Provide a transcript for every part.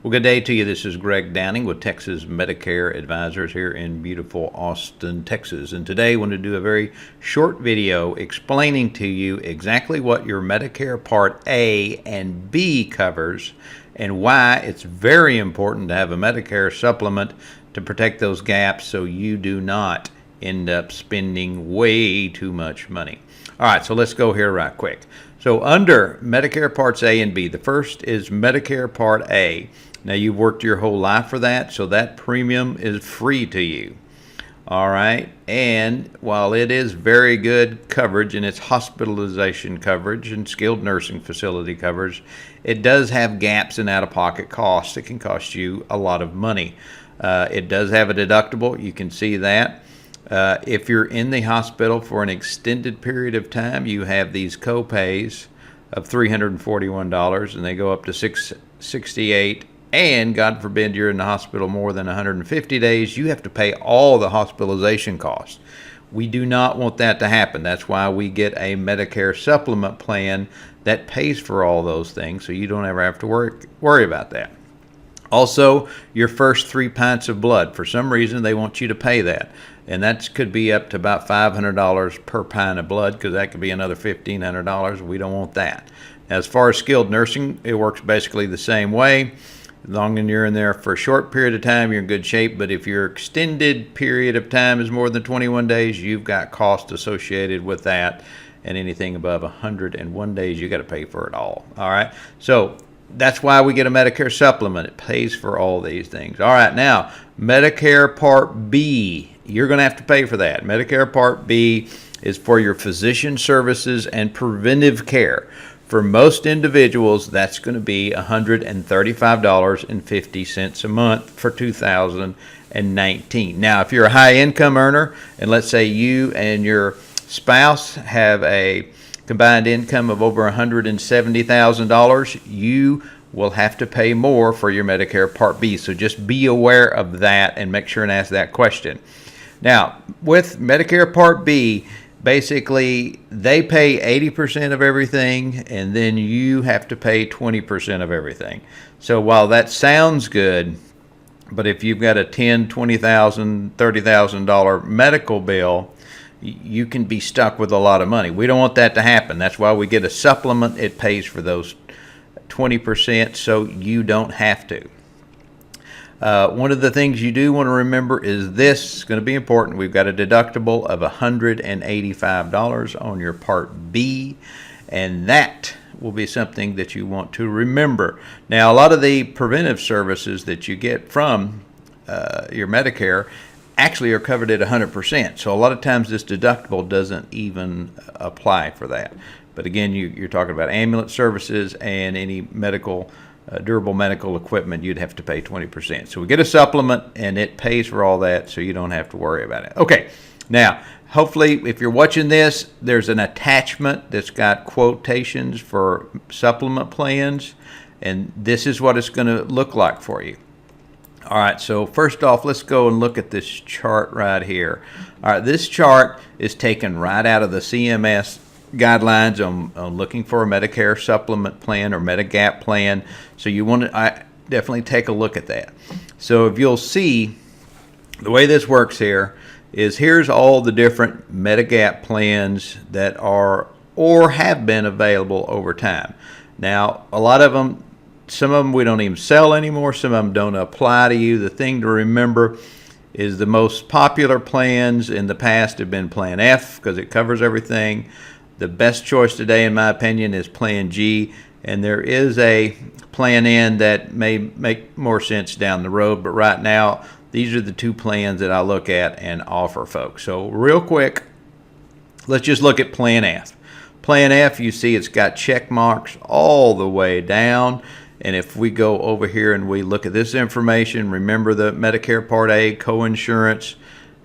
Well, good day to you. This is Greg Downing with Texas Medicare Advisors here in beautiful Austin, Texas. And today I want to do a very short video explaining to you exactly what your Medicare Part A and B covers and why it's very important to have a Medicare supplement to protect those gaps so you do not end up spending way too much money. All right, so let's go here right quick. So under Medicare Parts A and B, the first is Medicare Part A. Now you've worked your whole life for that, so that premium is free to you. All right, and while it is very good coverage and it's hospitalization coverage and skilled nursing facility coverage, it does have gaps in out-of-pocket costs that can cost you a lot of money. It does have a deductible, you can see that. If you're in the hospital for an extended period of time, you have these co-pays of $341 and they go up to $668. And God forbid you're in the hospital more than 150 days, you have to pay all the hospitalization costs. We do not want that to happen. That's why we get a Medicare Supplement Plan that pays for all those things, so you don't ever have to worry about that. Also, your first 3 pints of blood, for some reason they want you to pay that. And that could be up to about $500 per pint of blood, because that could be another $1,500. We don't want that. As far as skilled nursing, it works basically the same way. As long as you're in there for a short period of time, you're in good shape. But if your extended period of time is more than 21 days, you've got costs associated with that. And anything above 101 days, you got to pay for it all. All right. So that's why we get a Medicare supplement. It pays for all these things. All right. Now, Medicare Part B, you're going to have to pay for that. Medicare Part B is for your physician services and preventive care. For most individuals, that's going to be $135.50 a month for 2019. Now, if you're a high-income earner, and let's say you and your spouse have a combined income of over $170,000, you will have to pay more for your Medicare Part B. So just be aware of that and make sure and ask that question. Now, with Medicare Part B, basically, they pay 80% of everything, and then you have to pay 20% of everything. So while that sounds good, but if you've got a $10,000, $20,000, $30,000 medical bill, you can be stuck with a lot of money. We don't want that to happen. That's why we get a supplement. It pays for those 20%, so you don't have to. One of the things you do want to remember is this is going to be important. We've got a deductible of $185 on your Part B, and that will be something that you want to remember. Now, a lot of the preventive services that you get from your Medicare actually are covered at 100%. So a lot of times this deductible doesn't even apply for that. But again, you're talking about ambulance services and any medical durable medical equipment, you'd have to pay 20%. So we get a supplement, and it pays for all that, so you don't have to worry about it. Okay, now, hopefully, if you're watching this, there's an attachment that's got quotations for supplement plans, and this is what it's going to look like for you. All right, so first off, let's go and look at this chart right here. All right, this chart is taken right out of the CMS guidelines on looking for a Medicare supplement plan or Medigap plan. So you want to definitely take a look at that. So if you'll see, the way this works here is here's all the different Medigap plans that are or have been available over time. Now, a lot of them, some of them we don't even sell anymore. Some of them don't apply to you. The thing to remember is the most popular plans in the past have been Plan F because it covers everything. The best choice today, in my opinion, is Plan G, and there is a Plan N that may make more sense down the road, but right now, these are the two plans that I look at and offer folks. So real quick, let's just look at Plan F. Plan F, you see it's got check marks all the way down, and if we go over here and we look at this information, remember the Medicare Part A coinsurance.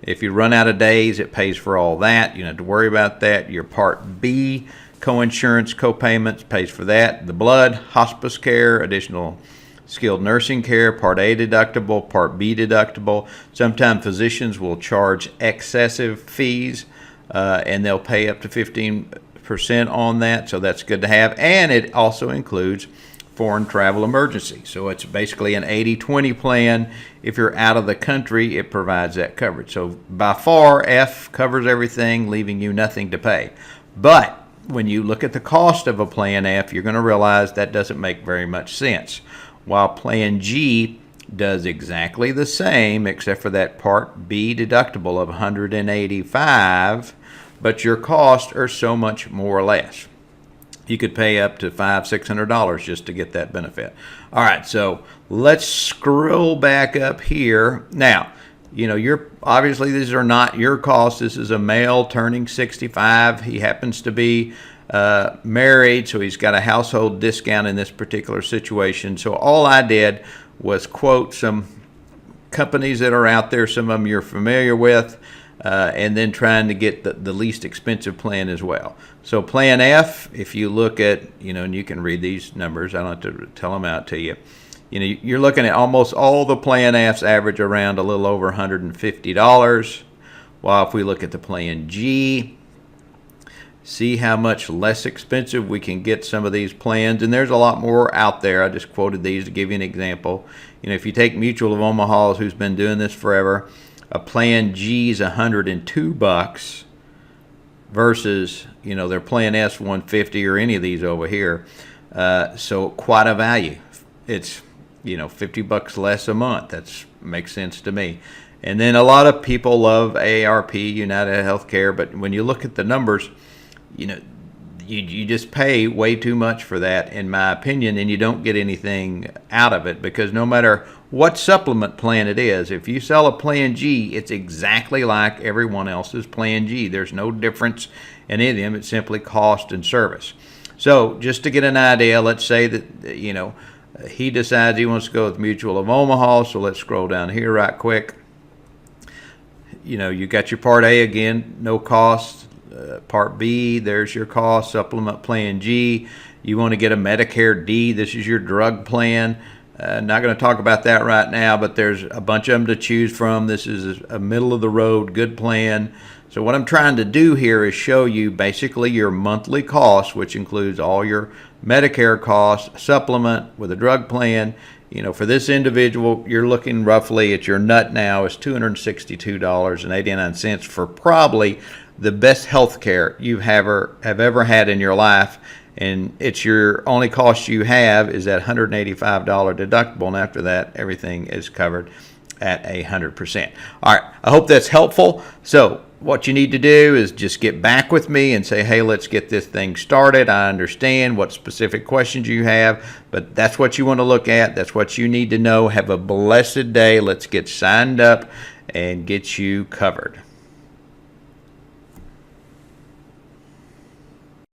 If you run out of days, it pays for all that. You don't have to worry about that. Your Part B coinsurance copayments pays for that. The blood, hospice care, additional skilled nursing care, Part A deductible, Part B deductible. Sometimes physicians will charge excessive fees, and they'll pay up to 15% on that, so that's good to have. And it also includes foreign travel emergency. So it's basically an 80-20 plan. If you're out of the country, it provides that coverage. So by far, F covers everything, leaving you nothing to pay. But when you look at the cost of a Plan F, you're going to realize that doesn't make very much sense. While Plan G does exactly the same, except for that Part B deductible of $185, but your costs are so much more or less. You could pay up to $500-$600 just to get that benefit. All right, so let's scroll back up here. Now, you're obviously these are not your costs. This is a male turning 65. He happens to be married, so he's got a household discount in this particular situation. So all I did was quote some companies that are out there, some of them you're familiar with, and then trying to get the least expensive plan as well. So Plan F, if you look at, and you can read these numbers, I don't have to tell them out to you. You're looking at almost all the Plan Fs average around a little over $150. While if we look at the Plan G, see how much less expensive we can get some of these plans. And there's a lot more out there. I just quoted these to give you an example. If you take Mutual of Omaha, who's been doing this forever, a Plan G is $102 versus, their Plan S $150 or any of these over here. So quite a value. It's, $50 less a month. That makes sense to me. And then a lot of people love AARP, United Healthcare, but when you look at the numbers, you just pay way too much for that, in my opinion, and you don't get anything out of it, because no matter what supplement plan it is, if you sell a Plan G, it's exactly like everyone else's Plan G. There's no difference in any of them. It's simply cost and service. So just to get an idea, let's say that, he decides he wants to go with Mutual of Omaha, so let's scroll down here right quick. You got your Part A again, no cost. Part B, there's your cost. Supplement Plan G. You want to get a Medicare D. This is your drug plan. Not going to talk about that right now, but there's a bunch of them to choose from. This is a middle-of-the-road good plan. So what I'm trying to do here is show you basically your monthly costs, which includes all your Medicare costs, supplement with a drug plan. For this individual, you're looking roughly at your nut now is $262.89 for probably the best health care you have ever had in your life. And it's your only cost you have is that $185 deductible, and after that, everything is covered at 100%. All right, I hope that's helpful. So what you need to do is just get back with me and say, hey, let's get this thing started. I understand what specific questions you have, but that's what you want to look at. That's what you need to know. Have a blessed day. Let's get signed up and get you covered.